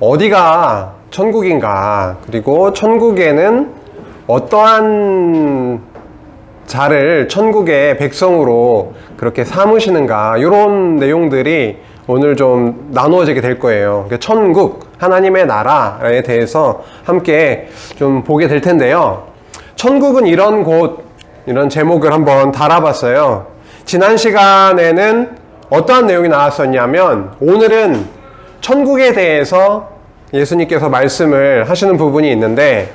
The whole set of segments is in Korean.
어디가 천국인가, 그리고 천국에는 어떠한 자를 천국의 백성으로 그렇게 삼으시는가, 이런 내용들이 오늘 좀 나누어지게 될 거예요. 천국, 하나님의 나라에 대해서 함께 좀 보게 될 텐데요. 천국은 이런 곳, 이런 제목을 한번 달아봤어요. 지난 시간에는 어떠한 내용이 나왔었냐면, 오늘은 천국에 대해서 예수님께서 말씀을 하시는 부분이 있는데,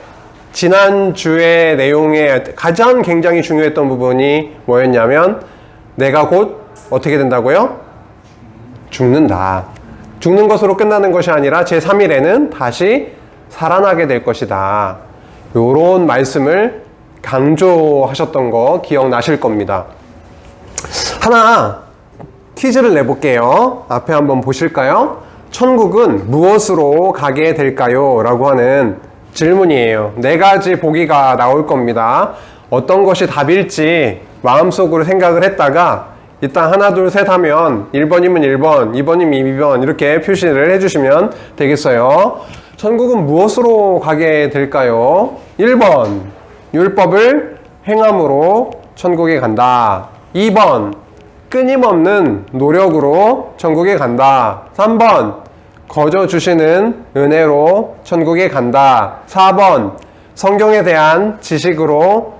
지난주의 내용에 가장 굉장히 중요했던 부분이 뭐였냐면, 내가 곧 어떻게 된다고요? 죽는다. 죽는 것으로 끝나는 것이 아니라 제3일에는 다시 살아나게 될 것이다. 요런 말씀을 강조하셨던 거 기억나실 겁니다. 하나 퀴즈를 내볼게요. 앞에 한번 보실까요? 천국은 무엇으로 가게 될까요? 라고 하는 질문이에요. 4가지 보기가 나올 겁니다. 어떤 것이 답일지 마음속으로 생각을 했다가 일단 하나 둘 셋 하면 1번이면 1번, 2번이면 2번 이렇게 표시를 해주시면 되겠어요. 천국은 무엇으로 가게 될까요? 1번, 율법을 행함으로 천국에 간다. 2번, 끊임없는 노력으로 천국에 간다. 3번, 거저 주시는 은혜로 천국에 간다. 4번, 성경에 대한 지식으로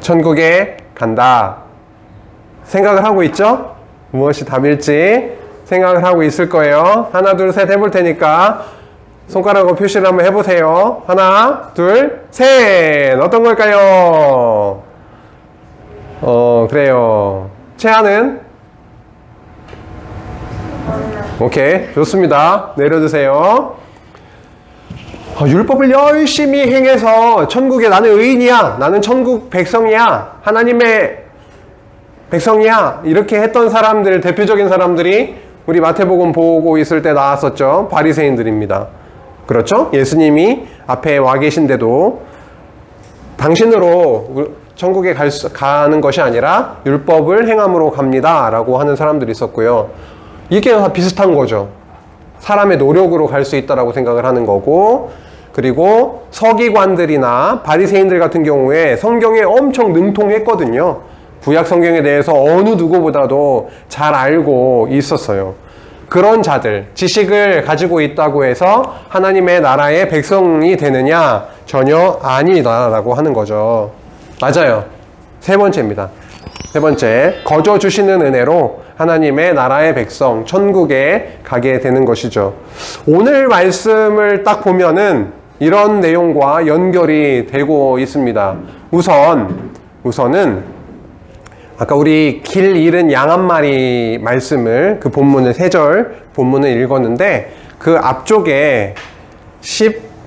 천국에 간다. 생각을 하고 있죠? 무엇이 답일지 생각을 하고 있을 거예요. 하나, 둘, 셋 해볼 테니까 손가락으로 표시를 한번 해보세요. 하나, 둘, 셋! 어떤 걸까요? 그래요. 채아는? 오케이, 좋습니다. 내려주세요. 율법을 열심히 행해서 천국에 나는 의인이야, 나는 천국 백성이야, 하나님의 백성이야, 이렇게 했던 사람들, 대표적인 사람들이 우리 마태복음 보고 있을 때 나왔었죠. 바리새인들입니다. 그렇죠? 예수님이 앞에 와 계신데도 당신으로 천국에 가는 것이 아니라 율법을 행함으로 갑니다 라고 하는 사람들이 있었고요. 이게 다 비슷한 거죠. 사람의 노력으로 갈 수 있다라고 생각을 하는 거고, 그리고 서기관들이나 바리새인들 같은 경우에 성경에 엄청 능통했거든요. 구약 성경에 대해서 어느 누구보다도 잘 알고 있었어요. 그런 자들, 지식을 가지고 있다고 해서 하나님의 나라의 백성이 되느냐? 전혀 아니다라고 하는 거죠. 맞아요. 3번째입니다. 3번째, 거저 주시는 은혜로 하나님의 나라의 백성, 천국에 가게 되는 것이죠. 오늘 말씀을 딱 보면은 이런 내용과 연결이 되고 있습니다. 우선은 아까 우리 길 잃은 양 한 마리 말씀을, 그 본문을 3절 본문을 읽었는데, 그 앞쪽에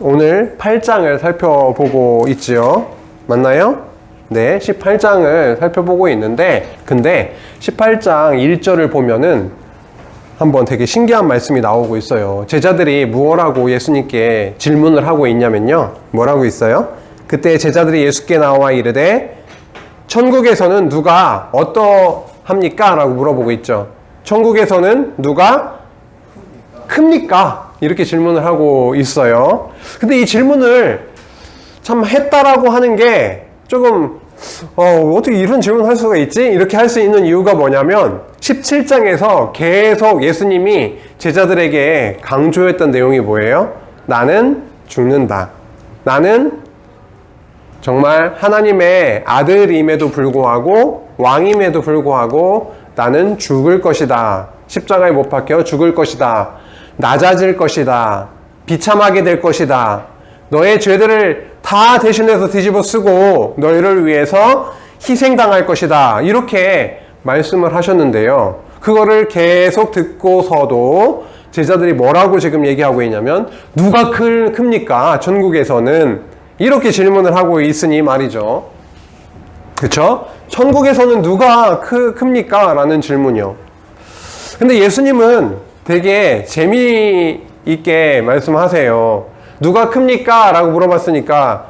오늘 8장을 살펴보고 있지요. 맞나요? 네, 18장을 살펴보고 있는데, 근데 18장 1절을 보면은 한번 되게 신기한 말씀이 나오고 있어요. 제자들이 무엇라고 예수님께 질문을 하고 있냐면요. 뭐라고 있어요? 그때 제자들이 예수께 나와 이르되 천국에서는 누가 어떠합니까? 라고 물어보고 있죠. 천국에서는 누가 큽니까? 이렇게 질문을 하고 있어요. 근데 이 질문을 참 했다라고 하는 게 조금 어떻게 이런 질문을 할 수가 있지? 이렇게 할 수 있는 이유가 뭐냐면 17장에서 계속 예수님이 제자들에게 강조했던 내용이 뭐예요? 나는 죽는다. 나는 정말 하나님의 아들임에도 불구하고, 왕임에도 불구하고 나는 죽을 것이다. 십자가에 못 박혀 죽을 것이다. 낮아질 것이다. 비참하게 될 것이다. 너의 죄들을 다 대신해서 뒤집어 쓰고 너희를 위해서 희생당할 것이다. 이렇게 말씀을 하셨는데요. 그거를 계속 듣고서도 제자들이 뭐라고 지금 얘기하고 있냐면, 누가 큽니까? 천국에서는. 이렇게 질문을 하고 있으니 말이죠. 그쵸? 천국에서는 누가 큽니까? 라는 질문이요. 근데 예수님은 되게 재미있게 말씀하세요. 누가 큽니까? 라고 물어봤으니까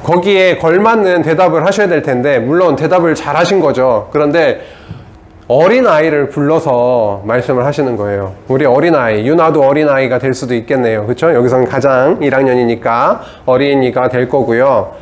거기에 걸맞는 대답을 하셔야 될 텐데, 물론 대답을 잘 하신 거죠. 그런데 어린아이를 불러서 말씀을 하시는 거예요. 우리 어린아이, 유나도 어린아이가 될 수도 있겠네요. 그렇죠? 여기서는 가장 1학년이니까 어린이가 될 거고요.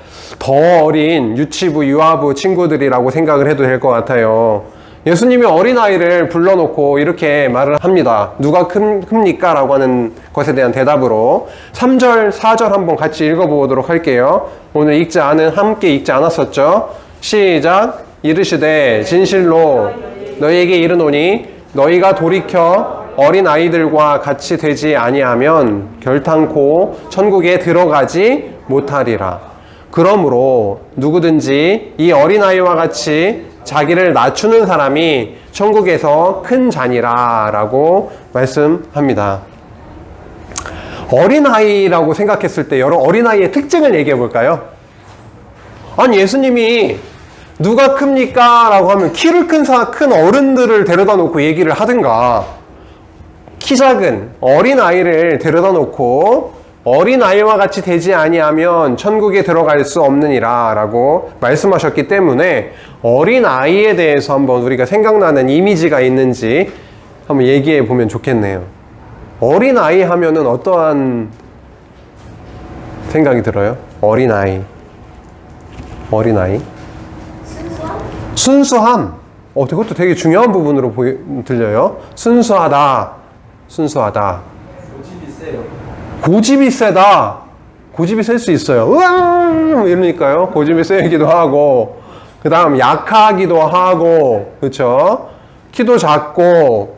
더 어린 유치부, 유아부 친구들이라고 생각을 해도 될 것 같아요. 예수님이 어린아이를 불러놓고 이렇게 말을 합니다. 누가 큽니까? 라고 하는 것에 대한 대답으로 3절, 4절 한번 같이 읽어보도록 할게요. 오늘 함께 읽지 않았었죠? 시작! 이르시되 진실로 너희에게 이르노니 너희가 돌이켜 어린아이들과 같이 되지 아니하면 결탄코 천국에 들어가지 못하리라. 그러므로 누구든지 이 어린아이와 같이 자기를 낮추는 사람이 천국에서 큰 자니라 라고 말씀합니다. 어린아이라고 생각했을 때 여러 어린아이의 특징을 얘기해 볼까요? 아니 예수님이 누가 큽니까? 라고 하면 키를 큰 어른들을 데려다 놓고 얘기를 하든가, 키 작은 어린아이를 데려다 놓고 어린아이와 같이 되지 아니하면 천국에 들어갈 수 없느니라 라고 말씀하셨기 때문에 어린아이에 대해서 한번 우리가 생각나는 이미지가 있는지 한번 얘기해 보면 좋겠네요. 어린아이 하면은 어떠한 생각이 들어요? 어린아이. 순수함. 그것도 되게 중요한 부분으로 들려요. 순수하다. 고집이 세다. 고집이 셀 수 있어요. 이러니까요. 고집이 세기도 하고, 그 다음 약하기도 하고, 그렇죠? 키도 작고,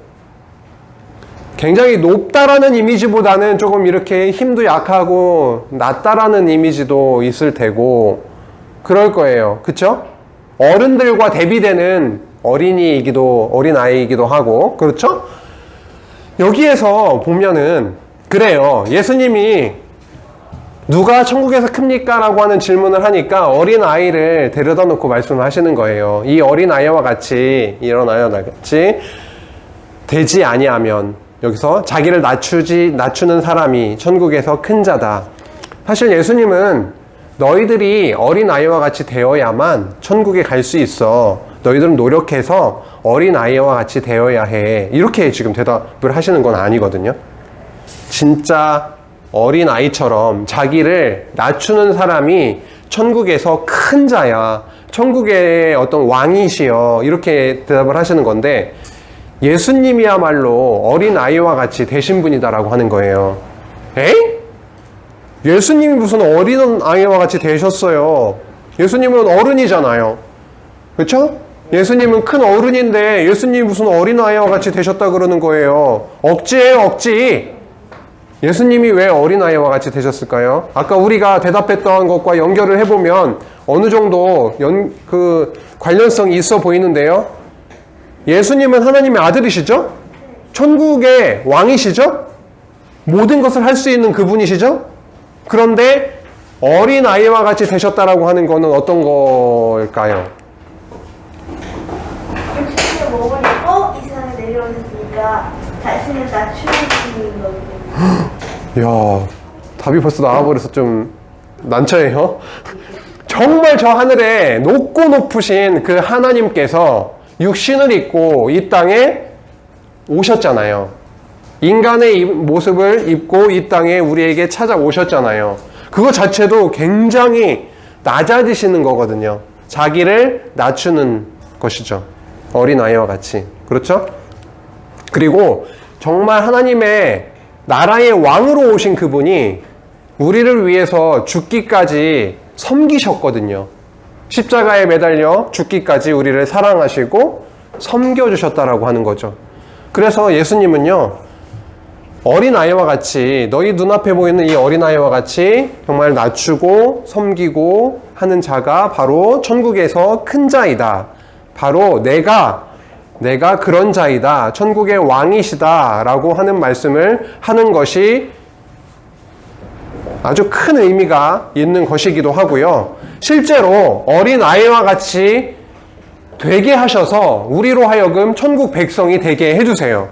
굉장히 높다라는 이미지보다는 조금 이렇게 힘도 약하고 낮다라는 이미지도 있을 테고 그럴 거예요. 그렇죠? 어른들과 대비되는 어린아이이기도 하고, 그렇죠? 여기에서 보면은 그래요. 예수님이 누가 천국에서 큽니까? 라고 하는 질문을 하니까 어린아이를 데려다 놓고 말씀을 하시는 거예요. 이 어린아이와 같이 되지 아니하면, 여기서 자기를 낮추는 사람이 천국에서 큰 자다. 사실 예수님은 너희들이 어린아이와 같이 되어야만 천국에 갈 수 있어. 너희들은 노력해서 어린아이와 같이 되어야 해. 이렇게 지금 대답을 하시는 건 아니거든요. 진짜 어린아이처럼 자기를 낮추는 사람이 천국에서 큰 자야. 천국의 어떤 왕이시여. 이렇게 대답을 하시는 건데, 예수님이야말로 어린아이와 같이 되신 분이다라고 하는 거예요. 에이? 예수님이 무슨 어린아이와 같이 되셨어요? 예수님은 어른이잖아요. 그렇죠? 예수님은 큰 어른인데 예수님이 무슨 어린아이와 같이 되셨다 그러는 거예요. 억지예요, 억지. 예수님이 왜 어린아이와 같이 되셨을까요? 아까 우리가 대답했던 것과 연결을 해보면 어느 정도 관련성이 있어 보이는데요. 예수님은 하나님의 아들이시죠? 천국의 왕이시죠? 모든 것을 할 수 있는 그분이시죠? 그런데 어린아이와 같이 되셨다라고 하는 거는 어떤 걸까요? 육신을 몸을 입고 이 세상에 내려오셨으니까 자신을 낮추는 거거든요. 이야, 답이 벌써 나와버려서 좀 난처해요. 정말 저 하늘에 높고 높으신 그 하나님께서 육신을 입고 이 땅에 오셨잖아요. 인간의 모습을 입고 이 땅에 우리에게 찾아오셨잖아요. 그거 자체도 굉장히 낮아지시는 거거든요. 자기를 낮추는 것이죠. 어린아이와 같이. 그렇죠? 그리고 정말 하나님의 나라의 왕으로 오신 그분이 우리를 위해서 죽기까지 섬기셨거든요. 십자가에 매달려 죽기까지 우리를 사랑하시고 섬겨주셨다라고 하는 거죠. 그래서 예수님은요, 어린아이와 같이, 너희 눈앞에 보이는 이 어린아이와 같이 정말 낮추고 섬기고 하는 자가 바로 천국에서 큰 자이다. 바로 내가 그런 자이다. 천국의 왕이시다. 라고 하는 말씀을 하는 것이 아주 큰 의미가 있는 것이기도 하고요. 실제로 어린아이와 같이 되게 하셔서 우리로 하여금 천국 백성이 되게 해주세요.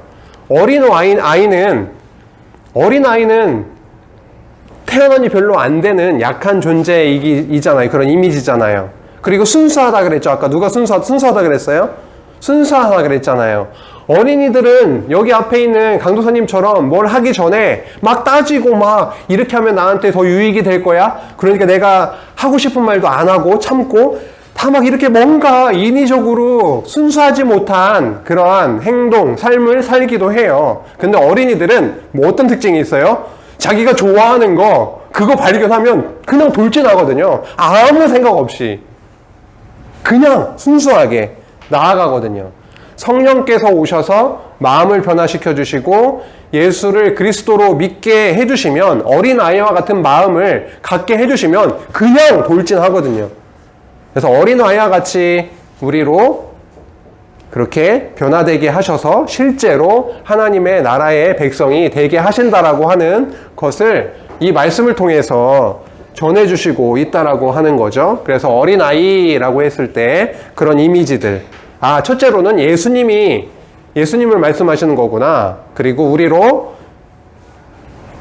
어린아이는 태어나니 별로 안 되는 약한 존재이잖아요. 그런 이미지잖아요. 그리고 순수하다 그랬죠. 아까 누가 순수하다 그랬어요? 순수하다 그랬잖아요. 어린이들은 여기 앞에 있는 강도사님처럼 뭘 하기 전에 막 따지고 막 이렇게 하면 나한테 더 유익이 될 거야. 그러니까 내가 하고 싶은 말도 안 하고 참고 다 막 이렇게 뭔가 인위적으로 순수하지 못한 그러한 행동, 삶을 살기도 해요. 근데 어린이들은 뭐 어떤 특징이 있어요? 자기가 좋아하는 거 그거 발견하면 그냥 돌진하거든요. 아무 생각 없이 그냥 순수하게 나아가거든요. 성령께서 오셔서 마음을 변화시켜 주시고 예수를 그리스도로 믿게 해주시면, 어린아이와 같은 마음을 갖게 해주시면 그냥 돌진하거든요. 그래서 어린아이와 같이 우리로 그렇게 변화되게 하셔서 실제로 하나님의 나라의 백성이 되게 하신다라고 하는 것을 이 말씀을 통해서 전해주시고 있다라고 하는 거죠. 그래서 어린아이라고 했을 때 그런 이미지들, 첫째로는 예수님을 말씀하시는 거구나. 그리고 우리로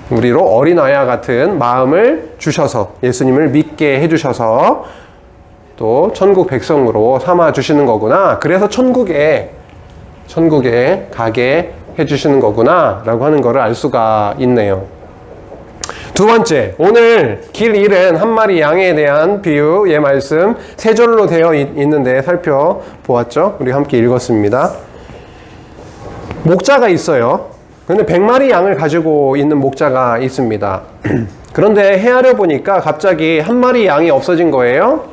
어린아이와 같은 마음을 주셔서 예수님을 믿게 해주셔서 또 천국 백성으로 삼아 주시는 거구나. 그래서 천국에 가게 해주시는 거구나 라고 하는 것을 알 수가 있네요. 두 번째, 오늘 길 잃은 한 마리 양에 대한 비유의 말씀 세 절로 되어 있는데 살펴보았죠. 우리 함께 읽었습니다. 목자가 있어요. 근데 100마리 양을 가지고 있는 목자가 있습니다. 그런데 헤아려 보니까 갑자기 한 마리 양이 없어진 거예요.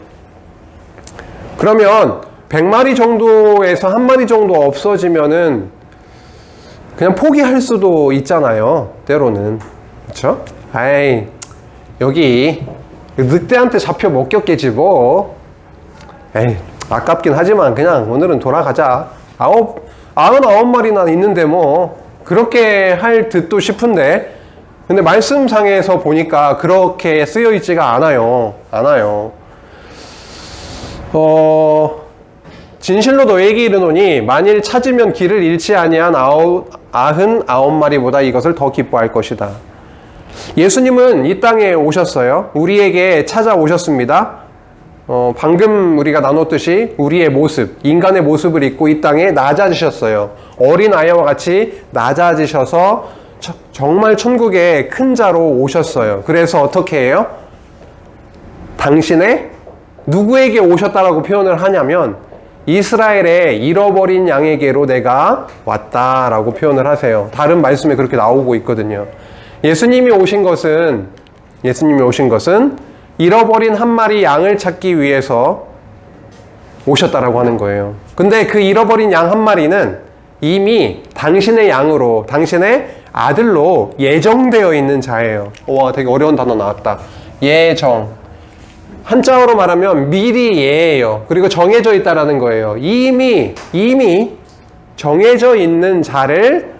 그러면 100마리 정도에서 한 마리 정도 없어지면은 그냥 포기할 수도 있잖아요. 때로는. 그렇죠? 여기 늑대한테 잡혀 먹겼겠지 뭐. 아깝긴 하지만 그냥 오늘은 돌아가자. 99마리나 있는데 뭐 그렇게 할 듯도 싶은데, 근데 말씀상에서 보니까 그렇게 쓰여 있지가 않아요. 진실로 너에게 이르노니 만일 찾으면 길을 잃지 아니한 99마리보다 이것을 더 기뻐할 것이다. 예수님은 이 땅에 오셨어요. 우리에게 찾아오셨습니다. 방금 우리가 나눴듯이 우리의 모습, 인간의 모습을 입고 이 땅에 낮아지셨어요. 어린아이와 같이 낮아지셔서 정말 천국의 큰 자로 오셨어요. 그래서 어떻게 해요? 당신의 누구에게 오셨다라고 표현을 하냐면 이스라엘의 잃어버린 양에게로 내가 왔다라고 표현을 하세요. 다른 말씀에 그렇게 나오고 있거든요. 예수님이 오신 것은 잃어버린 한 마리 양을 찾기 위해서 오셨다라고 하는 거예요. 근데 그 잃어버린 양 한 마리는 이미 당신의 양으로, 당신의 아들로 예정되어 있는 자예요. 와, 되게 어려운 단어 나왔다. 예정. 한자어로 말하면 미리 예예요. 그리고 정해져 있다라는 거예요. 이미 정해져 있는 자를,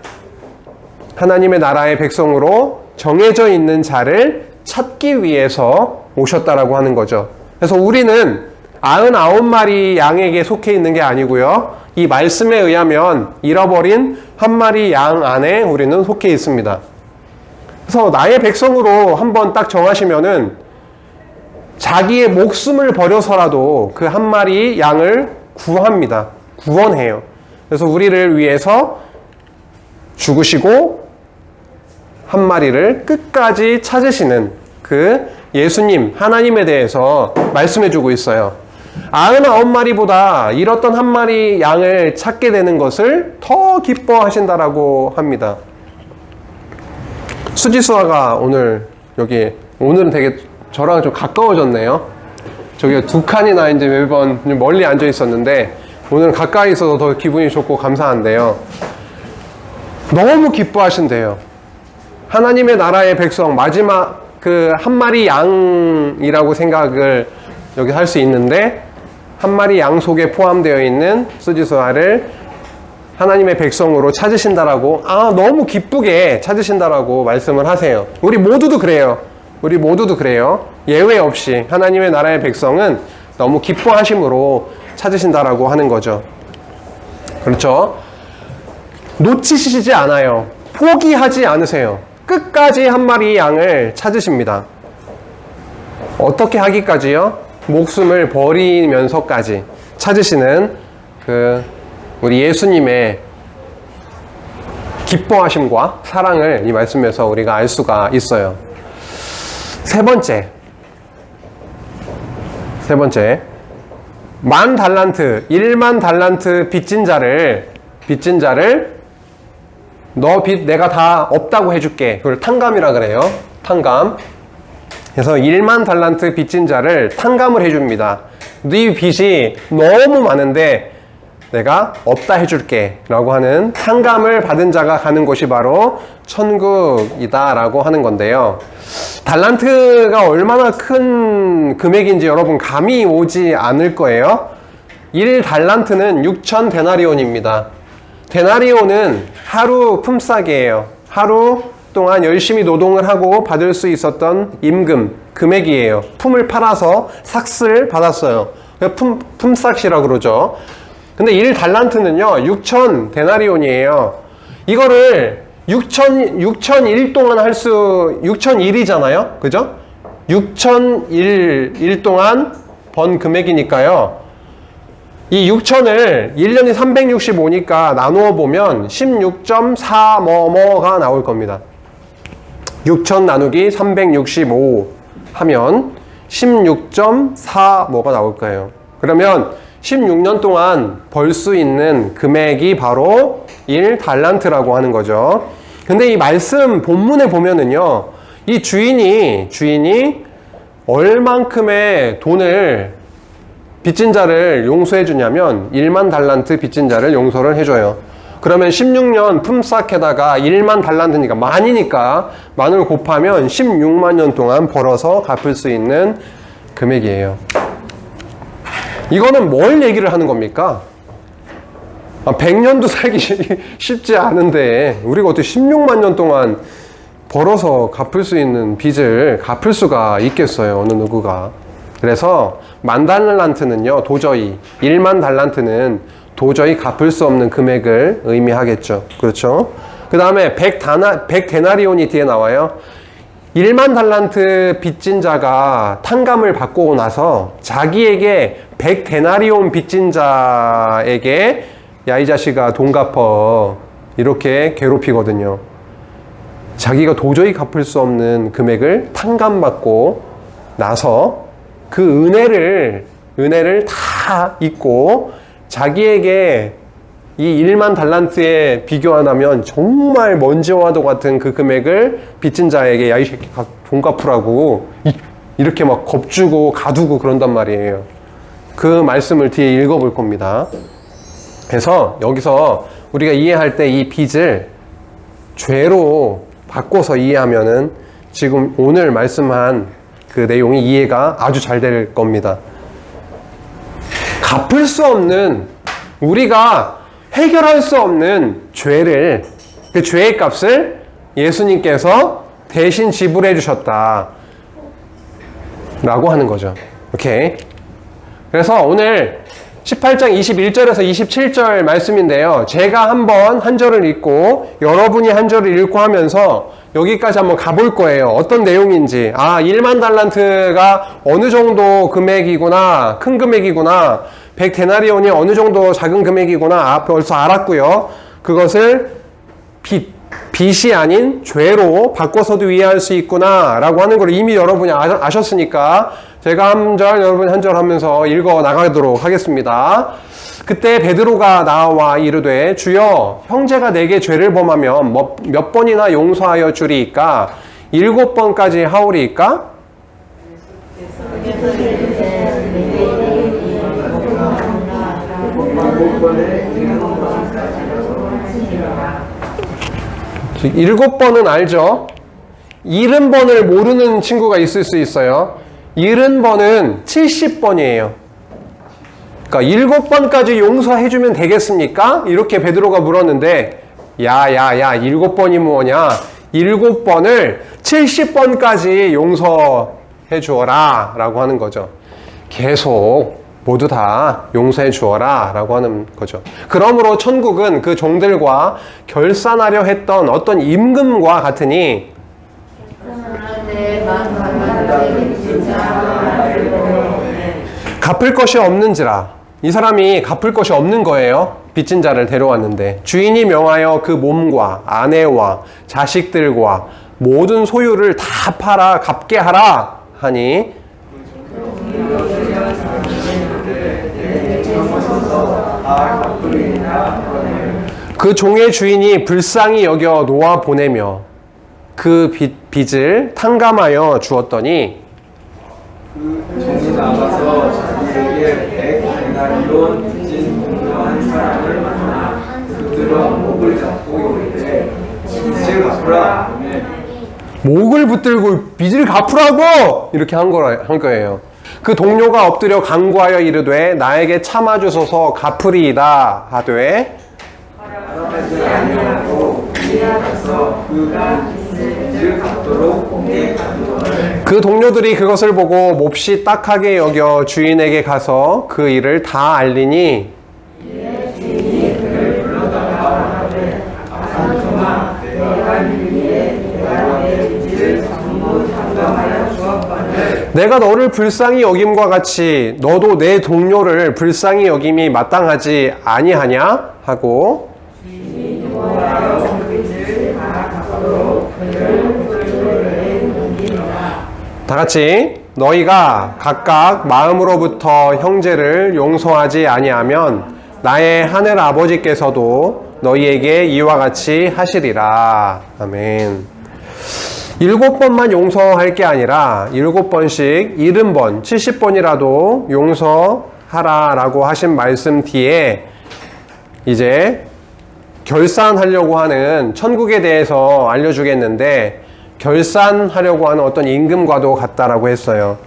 하나님의 나라의 백성으로 정해져 있는 자를 찾기 위해서 오셨다라고 하는 거죠. 그래서 우리는 99마리 양에게 속해 있는 게 아니고요. 이 말씀에 의하면 잃어버린 한 마리 양 안에 우리는 속해 있습니다. 그래서 나의 백성으로 한번 딱 정하시면은 자기의 목숨을 버려서라도 그 한 마리 양을 구합니다. 구원해요. 그래서 우리를 위해서 죽으시고 한 마리를 끝까지 찾으시는 그 예수님, 하나님에 대해서 말씀해주고 있어요. 99마리보다 잃었던 한 마리 양을 찾게 되는 것을 더 기뻐하신다라고 합니다. 수지수아가 오늘은 되게 저랑 좀 가까워졌네요. 저기 두 칸이나 이제 매번 멀리 앉아 있었는데 오늘은 가까이 있어서 더 기분이 좋고 감사한데요. 너무 기뻐하신대요. 하나님의 나라의 백성, 마지막 그 한 마리 양이라고 생각을 여기 할 수 있는데, 한 마리 양 속에 포함되어 있는 수지수아를 하나님의 백성으로 찾으신다라고, 너무 기쁘게 찾으신다라고 말씀을 하세요. 우리 모두도 그래요. 예외 없이 하나님의 나라의 백성은 너무 기뻐하심으로 찾으신다라고 하는 거죠. 그렇죠? 놓치시지 않아요. 포기하지 않으세요. 끝까지 한 마리 양을 찾으십니다. 어떻게 하기까지요? 목숨을 버리면서까지 찾으시는 그 우리 예수님의 기뻐하심과 사랑을 이 말씀에서 우리가 알 수가 있어요. 세 번째, 만 달란트, 1만 달란트 빚진 자를 너 빚 내가 다 없다고 해줄게. 그걸 탕감이라 그래요. 탕감. 그래서 1만 달란트 빚진 자를 탕감을 해줍니다. 네 빚이 너무 많은데 내가 없다 해줄게 라고 하는 탕감을 받은 자가 가는 곳이 바로 천국이다 라고 하는 건데요. 달란트가 얼마나 큰 금액인지 여러분 감이 오지 않을 거예요. 1달란트는 6천 데나리온입니다. 데나리온은 하루 품삯이에요. 하루 동안 열심히 노동을 하고 받을 수 있었던 임금, 금액이에요. 품을 팔아서 삭스를 받았어요. 품삯이라고 그러죠. 근데 1달란트는요, 6천 데나리온이에요. 이거를 6,001 동안 6,001이잖아요. 그죠? 6,001 동안 번 금액이니까요. 이 6,000을 1년이 365니까 나누어 보면 16.4 뭐뭐가 나올 겁니다. 6,000 나누기 365 하면 16.4 뭐가 나올 거예요. 그러면 16년 동안 벌 수 있는 금액이 바로 1달란트라고 하는 거죠. 근데 이 말씀 본문에 보면은요, 이 주인이 얼만큼의 돈을 빚진 자를 용서해 주냐면 1만 달란트 빚진 자를 용서를 해줘요. 그러면 16년 품삯에다가 1만 달란트니까 만이니까 만을 곱하면 16만 년 동안 벌어서 갚을 수 있는 금액이에요. 이거는 뭘 얘기를 하는 겁니까? 100년도 살기 쉽지 않은데 우리가 어떻게 16만 년 동안 벌어서 갚을 수 있는 빚을 갚을 수가 있겠어요, 어느 누구가. 그래서 만 달란트는요, 도저히 1만 달란트는 도저히 갚을 수 없는 금액을 의미하겠죠. 그렇죠? 그 다음에 100데나리온이 뒤에 나와요. 1만 달란트 빚진 자가 탕감을 받고 나서 자기에게 100데나리온 빚진 자에게 야, 이 자식아 돈 갚어, 이렇게 괴롭히거든요. 자기가 도저히 갚을 수 없는 금액을 탕감받고 나서 그 은혜를 다 잊고 자기에게 이 1만 달란트에 비교하면 정말 먼지와도 같은 그 금액을 빚진 자에게 야, 이 새끼 돈 갚으라고 이렇게 막 겁주고 가두고 그런단 말이에요. 그 말씀을 뒤에 읽어볼 겁니다. 그래서 여기서 우리가 이해할 때 이 빚을 죄로 바꿔서 이해하면은 지금 오늘 말씀한 그 내용이 이해가 아주 잘 될 겁니다. 갚을 수 없는, 우리가 해결할 수 없는 죄를, 그 죄의 값을 예수님께서 대신 지불해 주셨다 라고 하는 거죠. 오케이. 그래서 오늘 18장 21절에서 27절 말씀인데요. 제가 한번 한 절을 읽고 여러분이 한 절을 읽고 하면서 여기까지 한번 가볼 거예요. 어떤 내용인지. 1만 달란트가 어느 정도 금액이구나, 큰 금액이구나, 100데나리온이 어느 정도 작은 금액이구나, 벌써 알았고요. 그것을 빚이 아닌 죄로 바꿔서도 이해할 수 있구나 라고 하는 걸 이미 여러분이 아셨으니까 제가 한 절, 여러분 한 절 하면서 읽어 나가도록 하겠습니다. 그때 베드로가 나와 이르되 주여, 형제가 내게 죄를 범하면 몇 번이나 용서하여 주리이까? 7번까지 하오리이까? 일곱 번은 알죠? 70번을 모르는 친구가 있을 수 있어요. 70번은 70번이에요. 그러니까 7번까지 용서해주면 되겠습니까? 이렇게 베드로가 물었는데, 야, 7번이 뭐냐? 7번을 70번까지 용서해 주어라 라고 하는 거죠. 계속 모두 다 용서해 주어라 라고 하는 거죠. 그러므로 천국은 그 종들과 결산하려 했던 어떤 임금과 같으니 갚을 것이 없는지라. 이 사람이 갚을 것이 없는 거예요. 빚진 자를 데려왔는데 주인이 명하여 그 몸과 아내와 자식들과 모든 소유를 다 팔아 갚게 하라 하니 그 종의 주인이 불쌍히 여겨 놓아 보내며 그 빚을 탕감하여 주었더니 그 종이 나가서 자기에게 100데나리온 빚진 동료한 사람을 만나 그들은 목을 잡고 이르되 빚을 갚으라 하매 목을 붙들고 빚을 갚으라고 이렇게 한 거예요. 그 동료가 엎드려 간구하여 이르되 나에게 참아주소서 갚으리이다 하되 하지 아니하고 이에서 그가 빚을 갚도록 공개 간도를 그 동료들이 그것을 보고 몹시 딱하게 여겨 주인에게 가서 그 일을 다 알리니 내가 너를 불쌍히 여김과 같이 너도 내 동료를 불쌍히 여김이 마땅하지 아니하냐 하고 다 같이 너희가 각각 마음으로부터 형제를 용서하지 아니하면 나의 하늘 아버지께서도 너희에게 이와 같이 하시리라. 아멘. 7번만 용서할 게 아니라 7번씩 70번, 70번이라도 용서하라 라고 하신 말씀 뒤에 이제 결산하려고 하는 천국에 대해서 알려주겠는데 결산하려고 하는 어떤 임금과도 같다라고 했어요.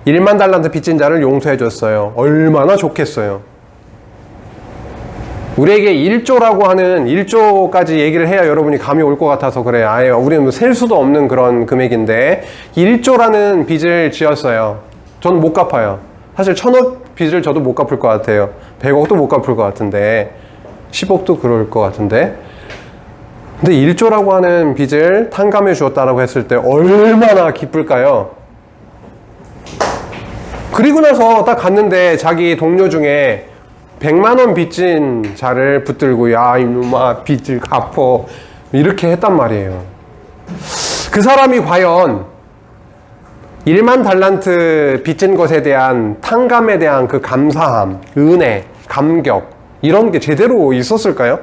1만 달란트 빚진 자를 용서해 줬어요. 얼마나 좋겠어요. 우리에게 1조라고 하는 1조까지 얘기를 해야 여러분이 감이 올 것 같아서 그래요. 아예 우리는 셀 수도 없는 그런 금액인데 1조라는 빚을 지었어요. 저는 못 갚아요. 사실 1000억 빚을 저도 못 갚을 것 같아요. 100억도 못 갚을 것 같은데 10억도 그럴 것 같은데 근데 1조라고 하는 빚을 탕감해 주었다라고 했을 때 얼마나 기쁠까요? 그리고 나서 딱 갔는데 자기 동료 중에 100만 원 빚진 자를 붙들고 야 이놈아 빚을 갚어 이렇게 했단 말이에요. 그 사람이 과연 1만 달란트 빚진 것에 대한 탕감에 대한 그 감사함, 은혜, 감격 이런 게 제대로 있었을까요?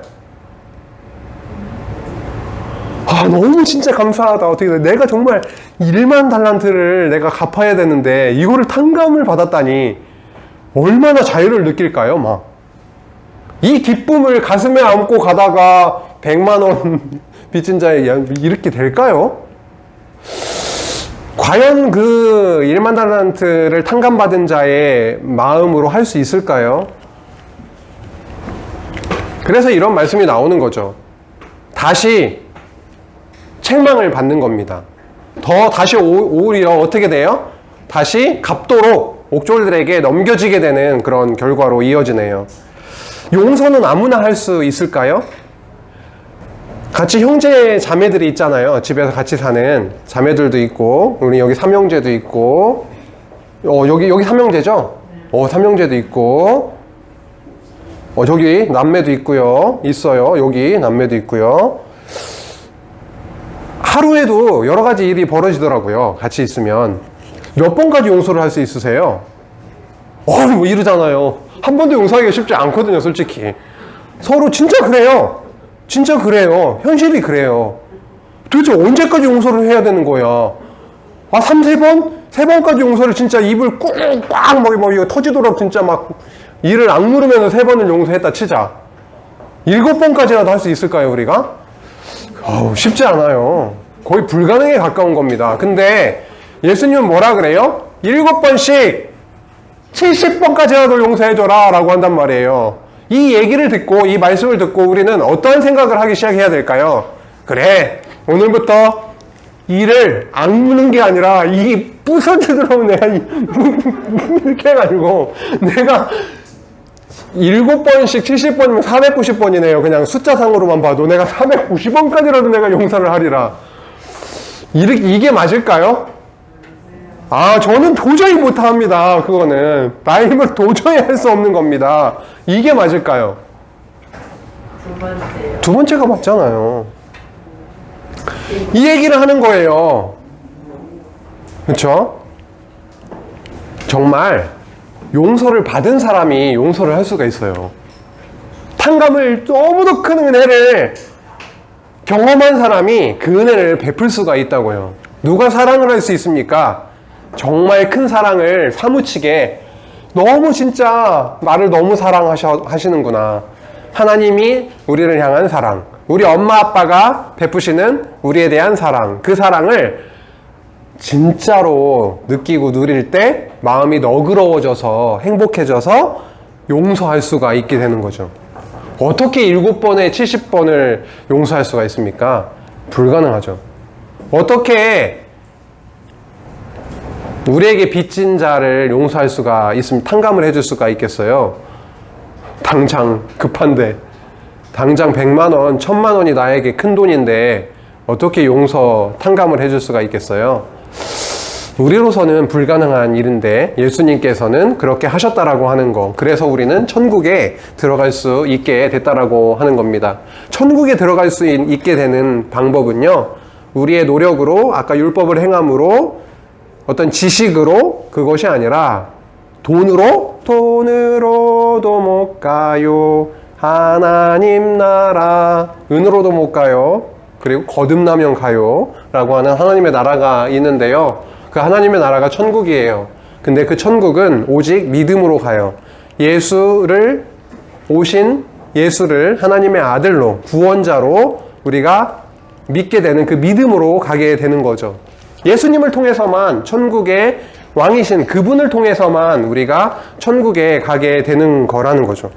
아 너무 진짜 감사하다. 어떻게 내가 정말 1만 달란트를 내가 갚아야 되는데 이거를 탕감을 받았다니 얼마나 자유를 느낄까요? 막 이 기쁨을 가슴에 안고 가다가 100만 원 빚진 자에 이렇게 될까요? 과연 그 1만 달란트를 탕감받은 자의 마음으로 할 수 있을까요? 그래서 이런 말씀이 나오는 거죠. 다시 책망을 받는 겁니다. 다시 오히려 어떻게 돼요? 다시 갚도록 옥졸들에게 넘겨지게 되는 그런 결과로 이어지네요. 용서는 아무나 할 수 있을까요? 같이 형제 자매들이 있잖아요. 집에서 같이 사는 자매들도 있고 우리 여기 삼형제도 있고 여기 삼형제죠? 삼형제도 있고 저기 남매도 있고요. 있어요. 여기 남매도 있고요. 하루에도 여러 가지 일이 벌어지더라고요. 같이 있으면. 몇 번까지 용서를 할 수 있으세요? 뭐 이러잖아요. 한 번도 용서하기가 쉽지 않거든요, 솔직히. 서로 진짜 그래요. 진짜 그래요. 현실이 그래요. 도대체 언제까지 용서를 해야 되는 거야? 3, 4번? 3번까지 용서를 진짜 입을 꾹꽉 막 이거 터지도록 진짜 막 이를 악무르면서 3번을 용서했다 치자. 7번까지라도 할 수 있을까요, 우리가? 쉽지 않아요. 거의 불가능에 가까운 겁니다. 근데 예수님은 뭐라 그래요? 7번씩 70번까지라도 용서해줘라 라고 한단 말이에요. 이 얘기를 듣고 이 말씀을 듣고 우리는 어떤 생각을 하기 시작해야 될까요? 그래 오늘부터 이를 악무는 게 아니라 이 부서지도록 내가 이렇게 해가지고 내가 7번씩 70번이면 490번이네요. 그냥 숫자상으로만 봐도 내가 490번까지라도 내가 용서를 하리라. 이게 맞을까요? 저는 도저히 못합니다. 그거는 나의 힘을 도저히 할 수 없는 겁니다. 이게 맞을까요? 두 번째요. 두 번째가 맞잖아요. 이 얘기를 하는 거예요. 그렇죠? 정말 용서를 받은 사람이 용서를 할 수가 있어요. 탕감을 너무도 큰 은혜를 경험한 사람이 그 은혜를 베풀 수가 있다고요. 누가 사랑을 할 수 있습니까? 정말 큰 사랑을 사무치게 너무 진짜 나를 너무 사랑하시는구나. 하나님이 우리를 향한 사랑, 우리 엄마 아빠가 베푸시는 우리에 대한 사랑, 그 사랑을 진짜로 느끼고 누릴 때 마음이 너그러워져서 행복해져서 용서할 수가 있게 되는 거죠. 어떻게 7번에 70번을 용서할 수가 있습니까? 불가능하죠. 어떻게 우리에게 빚진 자를 용서할 수가 있으면 탕감을 해줄 수가 있겠어요? 당장 급한데 당장 100만 원, 1000만 원이 나에게 큰 돈인데 어떻게 용서, 탕감을 해줄 수가 있겠어요? 우리로서는 불가능한 일인데 예수님께서는 그렇게 하셨다라고 하는 거. 그래서 우리는 천국에 들어갈 수 있게 됐다라고 하는 겁니다. 천국에 들어갈 수 있게 되는 방법은요, 우리의 노력으로, 아까 율법을 행함으로, 어떤 지식으로, 그것이 아니라 돈으로도 못 가요. 하나님 나라. 은으로도 못 가요. 그리고 거듭나면 가요. 라고 하는 하나님의 나라가 있는데요. 그 하나님의 나라가 천국이에요. 근데 그 천국은 오직 믿음으로 가요. 오신 예수를 하나님의 아들로, 구원자로 우리가 믿게 되는 그 믿음으로 가게 되는 거죠. 예수님을 통해서만, 천국의 왕이신 그분을 통해서만 우리가 천국에 가게 되는 거라는 거죠.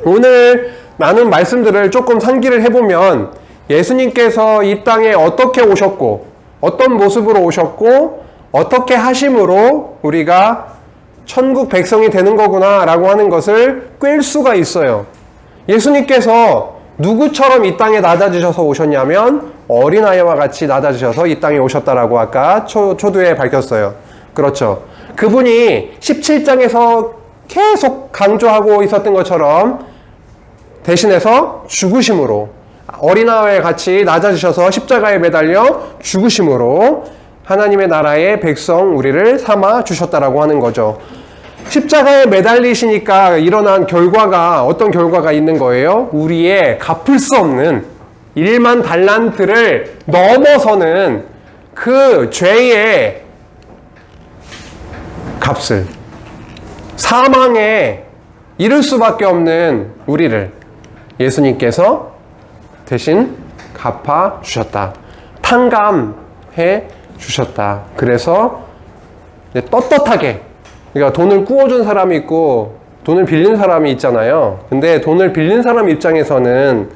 오늘 나눈 말씀들을 조금 상기를 해보면 예수님께서 이 땅에 어떻게 오셨고, 어떤 모습으로 오셨고, 어떻게 하심으로 우리가 천국 백성이 되는 거구나 라고 하는 것을 꿰일 수가 있어요. 예수님께서 누구처럼 이 땅에 낮아지셔서 오셨냐면 어린아이와 같이 낮아지셔서 이 땅에 오셨다라고 아까 초두에 밝혔어요. 그렇죠. 그분이 17장에서 계속 강조하고 있었던 것처럼 대신해서 죽으심으로, 어린아이와 같이 낮아지셔서 십자가에 매달려 죽으심으로 하나님의 나라의 백성 우리를 삼아 주셨다라고 하는 거죠. 십자가에 매달리시니까 일어난 결과가, 어떤 결과가 있는 거예요? 우리의 갚을 수 없는 1만 달란트를 넘어서는 그 죄의 값을, 사망에 이를 수밖에 없는 우리를 예수님께서 대신 갚아 주셨다. 탕감해 주셨다. 그래서 떳떳하게, 그러니까 돈을 꾸어준 사람이 있고 돈을 빌린 사람이 있잖아요. 근데 돈을 빌린 사람 입장에서는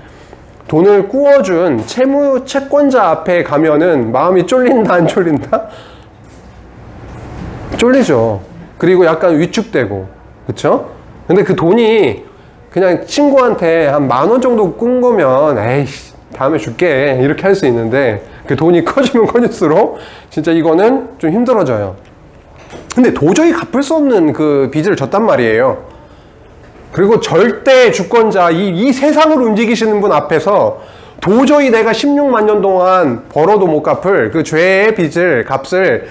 돈을 꾸어준 채권자 앞에 가면은 마음이 쫄린다, 안 쫄린다? 쫄리죠. 그리고 약간 위축되고, 그쵸? 근데 그 돈이 그냥 친구한테 한 10,000원 정도 꾼 거면 에이씨 다음에 줄게 이렇게 할 수 있는데, 그 돈이 커지면 커질수록 진짜 이거는 좀 힘들어져요. 근데 도저히 갚을 수 없는 그 빚을 졌단 말이에요. 그리고 절대 주권자, 이 세상을 움직이시는 분 앞에서 도저히 내가 16만 년 동안 벌어도 못 갚을 그 죄의 빚을, 값을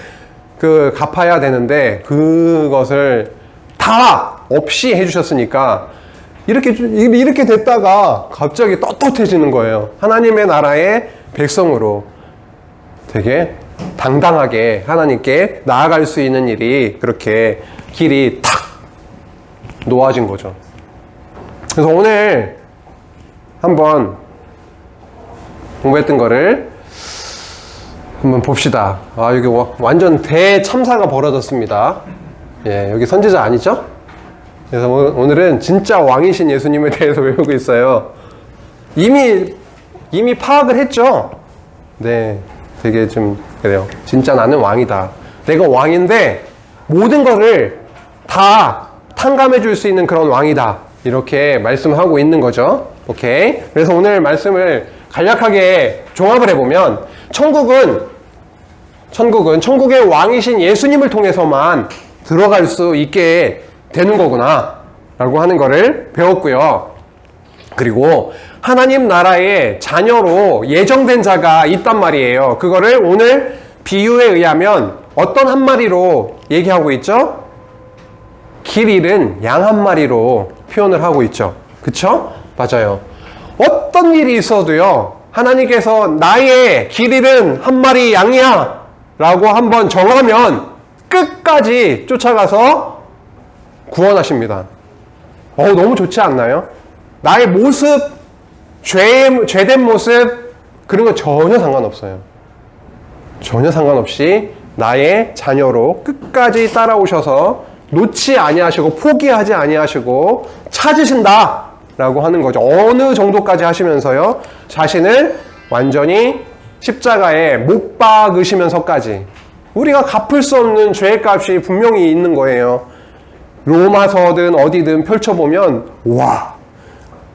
갚아야 되는데 그것을 다 없이 해주셨으니까 이렇게 됐다가 갑자기 떳떳해지는 거예요. 하나님의 나라의 백성으로 되게 당당하게 하나님께 나아갈 수 있는 일이, 그렇게 길이 탁 놓아진 거죠. 그래서 오늘 한번 공부했던 거를 한번 봅시다. 아, 여기 완전 대참사가 벌어졌습니다. 예, 여기 선지자 아니죠? 그래서 오늘은 진짜 왕이신 예수님에 대해서 외우고 있어요. 이미 파악을 했죠? 네, 되게 좀 그래요. 진짜 나는 왕이다. 내가 왕인데 모든 거를 다 탕감해 줄 수 있는 그런 왕이다. 이렇게 말씀하고 있는 거죠. 오케이. 그래서 오늘 말씀을 간략하게 종합을 해보면 천국의 왕이신 예수님을 통해서만 들어갈 수 있게 되는 거구나 라고 하는 거를 배웠고요. 그리고 하나님 나라의 자녀로 예정된 자가 있단 말이에요. 그거를 오늘 비유에 의하면 어떤 한 마리로 얘기하고 있죠? 길 잃은 양 한 마리로 표현을 하고 있죠. 그쵸? 맞아요. 어떤 일이 있어도요, 하나님께서 나의 길 잃은 한 마리 양이야 라고 한번 정하면 끝까지 쫓아가서 구원하십니다. 너무 좋지 않나요? 나의 모습, 죄된 모습, 그런 건 전혀 상관없어요. 전혀 상관없이 나의 자녀로 끝까지 따라오셔서 놓지 아니하시고 포기하지 아니하시고 찾으신다 라고 하는 거죠. 어느 정도까지 하시면서요, 자신을 완전히 십자가에 못 박으시면서까지. 우리가 갚을 수 없는 죄의 값이 분명히 있는 거예요. 로마서든 어디든 펼쳐보면 와,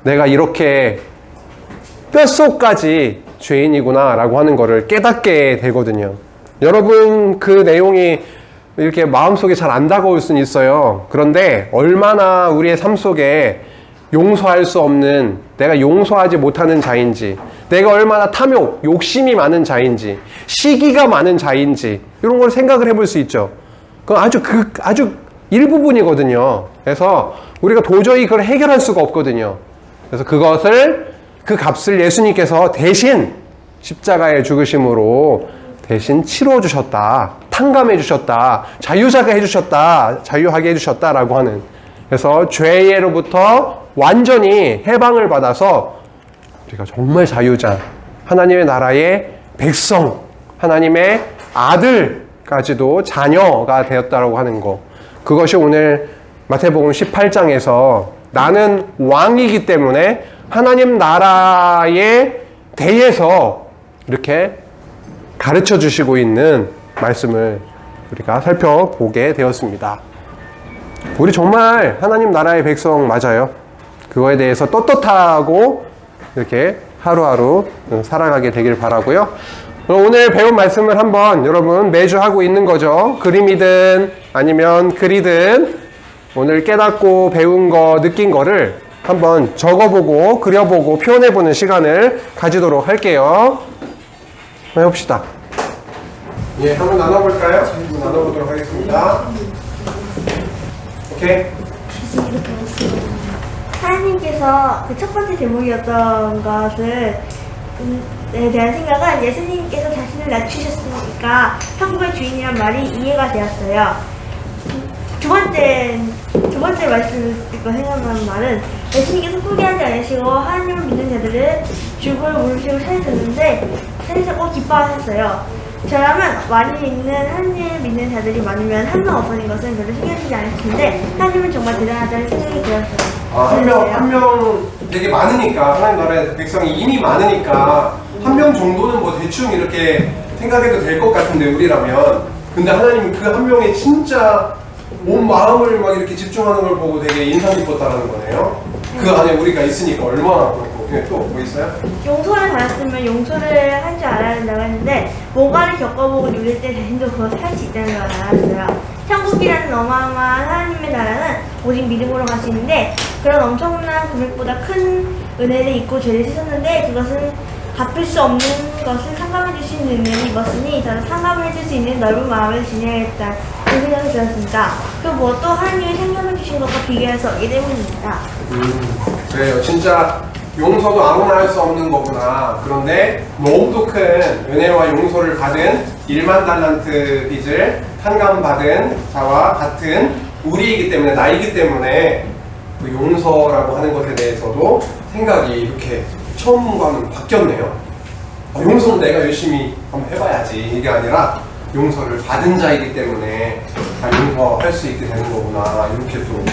내가 이렇게 뼛속까지 죄인이구나 라고 하는 거를 깨닫게 되거든요. 여러분, 그 내용이 이렇게 마음속에 잘 안 다가올 수는 있어요. 그런데 얼마나 우리의 삶 속에 용서할 수 없는, 내가 용서하지 못하는 자인지, 내가 얼마나 탐욕, 욕심이 많은 자인지, 시기가 많은 자인지, 이런 걸 생각을 해볼 수 있죠. 그건 아주 일부분이거든요. 그래서 우리가 도저히 그걸 해결할 수가 없거든요. 그래서 그 값을 예수님께서 대신 십자가에 죽으심으로 대신 치러 주셨다, 탕감해 주셨다, 자유하게 해주셨다라고 하는. 그래서 죄로부터 완전히 해방을 받아서 우리가 정말 자유자, 하나님의 나라의 백성, 하나님의 아들까지도 자녀가 되었다라고 하는 거. 그것이 오늘 마태복음 18장에서 나는 왕이기 때문에 하나님 나라에 대해서 이렇게 가르쳐 주시고 있는 말씀을 우리가 살펴보게 되었습니다. 우리 정말 하나님 나라의 백성 맞아요. 그거에 대해서 떳떳하고 이렇게 하루하루 살아가게 되길 바라고요. 오늘 배운 말씀을 한번 여러분 매주 하고 있는 거죠. 그림이든 아니면 글이든 오늘 깨닫고 배운 거, 느낀 거를 한번 적어보고 그려보고 표현해보는 시간을 가지도록 할게요. 한번 해봅시다. 예, 한번 나눠볼까요? 한번 나눠보도록 하겠습니다. 오케이. 하나님께서 그 첫 번째 제목이었던 것을 에 대한 생각은 예수님께서 자신을 낮추셨으니까 천국의 주인이란 말이 이해가 되었어요. 두 번째 말씀을 듣고 생각나는 말은 예수님께서 포기하지 않으시고 하나님을 믿는 자들을 죽을 물으시고 찾으셨고 기뻐하셨어요. 저라면 많이 있는 하나님을 믿는 자들이 많으면 한 명 없어진 것은 별로 신경 쓰지 않을 텐데 하나님은 정말 대단하다는 생각이 들었어요. 한 명 되게 많으니까, 하나님 나라의 백성이 이미 많으니까 한 명 정도는 뭐 대충 이렇게 생각해도 될 것 같은데, 우리라면. 근데 하나님은 그 한 명에 진짜 온 마음을 막 이렇게 집중하는 걸 보고 되게 인상 깊었다는 거네요. 그 안에 우리가 있으니까 얼마나 그렇고. 또 뭐 있어요? 용서를 받았으면 용서를 할 줄 알아야 된다고 했는데 뭔가를 겪어보고 누릴 때 자신도 그것을 할 수 있다는 걸 알았어요. 천국이라는 어마어마한 하나님의 나라는 오직 믿음으로 갈 수 있는데 그런 엄청난 금액보다 큰 은혜를 입고 죄를 씻었는데 그것은 갚을 수 없는 것을 상감해 주신 은혜를 입었으니 저는 상감을 해줄 수 있는 넓은 마음을 지녀야겠다 그 생각이 들었습니다. 그 무엇도 하나님이 상감해 주신 것과 비교할 수 없기 때문입니다. 그래요. 진짜 용서도 아무나 할 수 없는 거구나. 그런데 너무도 큰 은혜와 용서를 받은 1만 달란트 빚을 탕감받은 자와 같은 우리이기 때문에, 나이기 때문에 그 용서라고 하는 것에 대해서도 생각이 이렇게 처음과는 바뀌었네요. 용서는 내가 열심히 한번 해봐야지, 이게 아니라 용서를 받은 자이기 때문에 용서할 수 있게 되는 거구나, 이렇게 또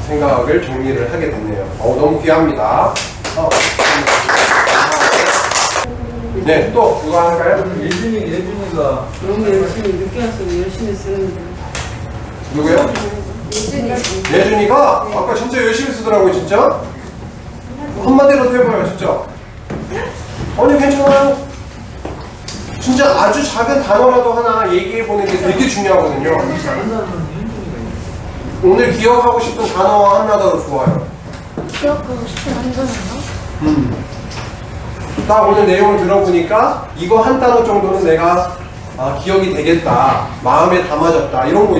생각을 정리를 하게 됐네요. 너무 귀합니다. 네, 또 그거 할까요? 예준이가 너무 열심히 늦게 와서 열심히 쓰는데. 누구요? 예준이가 아까 진짜 열심히 쓰더라고요. 진짜 한마디라도 해봐요. 진짜. 아니 괜찮아요. 진짜 아주 작은 단어라도 하나 얘기해보는 게 되게 중요하거든요. 오늘 기억하고 싶은 단어 하나 더 좋아요. 기억하고 싶은 한 단어요? 딱 오늘 내용을 들어보니까 이거 한 단어 정도는 내가 기억이 되겠다, 마음에 담아졌다, 이런 거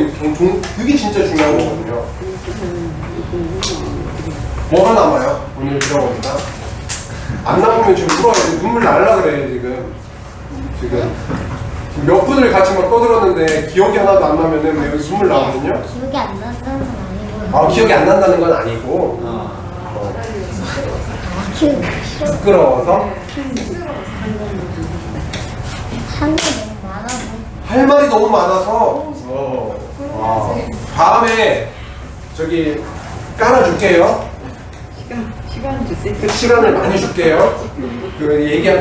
그게 진짜 중요한 거거든요. 뭐가 남아요? 오늘 들어보니까 안 남으면 지금 풀어요. 눈물 날라 그래 지금 몇 분을 같이 막 떠들었는데 기억이 하나도 안 나면은 여기 눈물 나거든요. 기억이 안 난다는 건 아니고. 기억이 안 난다는 건 아니고 기억이 부끄러워서 한게 너무 많아서. 할 말이 너무 많아서 다음에 저기 깔아줄게요. 시간 주세요. 그 시간을 많이 줄게요.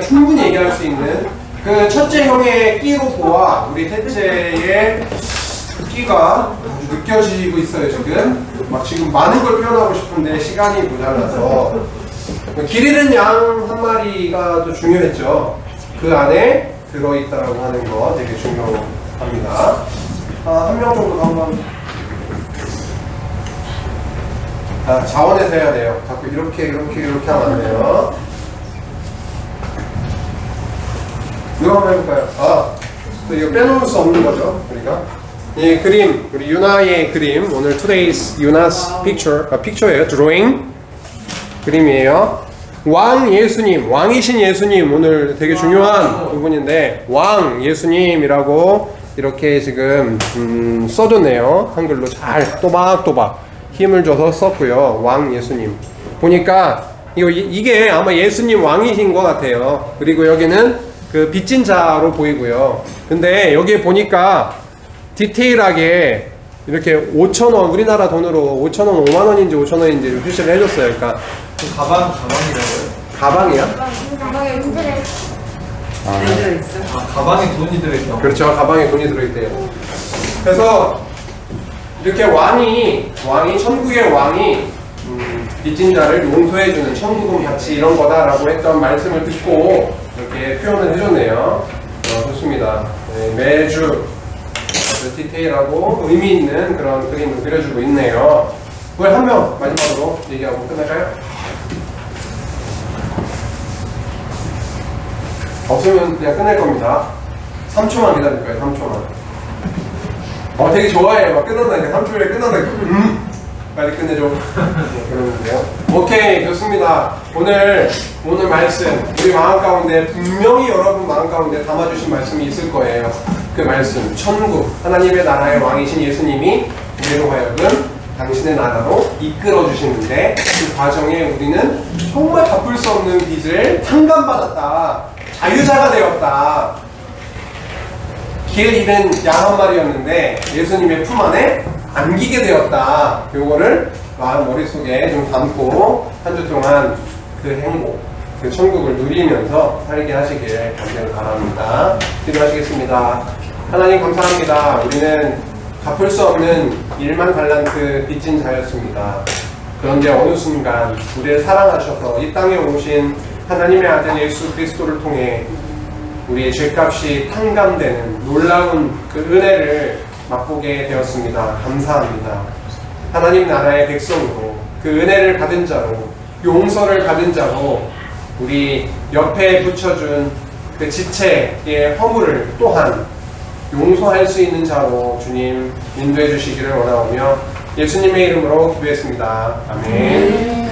충분히 얘기할 수 있는 그 첫째 형의 끼로 보아 우리 셋째의 끼가 아주 느껴지고 있어요. 지금 많은 걸 표현하고 싶은데 시간이 모자라서 길 잃은 양 한 마리가 또 중요했죠. 그 안에 들어있다라고 하는 거 되게 중요합니다. 한 명 정도 한번 자원에서 해야 돼요. 자꾸 이렇게 하면 안 돼요. 누가 한번 해볼까요? 또 이거 빼놓을 수 없는 거죠. 우리가 이 그림, 우리 유나의 그림, 오늘 today's Yuna's picture, 픽처예요. 드로잉 그림이에요. 왕 예수님, 왕이신 예수님, 오늘 되게 중요한 부분인데 왕 예수님이라고 이렇게 지금 써줬네요. 한글로 잘 또박또박 힘을 줘서 썼고요. 왕 예수님 보니까 이게 아마 예수님 왕이신 것 같아요. 그리고 여기는 그 빚진 자로 보이고요. 근데 여기에 보니까 디테일하게 이렇게 5,000원, 우리나라 돈으로 5,000원, 5만원인지 5,000원인지 표시를 해줬어요. 그러니까 가방이라고요? 가방이야? 가방에 힘들어요. 들어있어. 가방에 돈이 들어있다. 그렇죠. 가방에 돈이 들어있대요. 그래서 이렇게 왕이 천국의 왕이 빚진 자를 용서해주는 천국은 같이 이런 거다라고 했던 말씀을 듣고 이렇게 표현을 해줬네요. 좋습니다. 네, 매주 아주 디테일하고 의미 있는 그런 그림을 그려주고 있네요. 그걸 한 명 마지막으로 얘기하고 끝날까요? 없으면 그냥 끝낼 겁니다. 3초만 기다릴 거예요. 3초만. 되게 좋아해요. 막 끝난다니까. 3초에 끝난다니까. 빨리 끝내줘. 그러는데요. 오케이, 좋습니다. 오늘 말씀, 우리 마음 가운데, 분명히 여러분 마음 가운데 담아주신 말씀이 있을 거예요. 그 말씀, 천국, 하나님의 나라의 왕이신 예수님이 우리로 하여금 당신의 나라로 이끌어 주시는데, 그 과정에 우리는 정말 갚을 수 없는 빚을 탕감받았다. 자유자가 되었다. 길 잃은 양 한 마리였는데 예수님의 품 안에 안기게 되었다. 요거를 마음 머릿속에 좀 담고 한 주 동안 그 행복, 그 천국을 누리면서 살게 하시길 간절히 바랍니다. 기도하시겠습니다. 하나님 감사합니다. 우리는 갚을 수 없는 1만 달란트 빚진 자였습니다. 그런데 어느 순간 우리를 사랑하셔서 이 땅에 오신 하나님의 아들 예수 그리스도를 통해 우리의 죄값이 탕감되는 놀라운 그 은혜를 맛보게 되었습니다. 감사합니다. 하나님 나라의 백성으로 그 은혜를 받은 자로 용서를 받은 자로 우리 옆에 붙여준 그 지체의 허물을 또한 용서할 수 있는 자로 주님 인도해 주시기를 원하오며 예수님의 이름으로 기도했습니다. 아멘.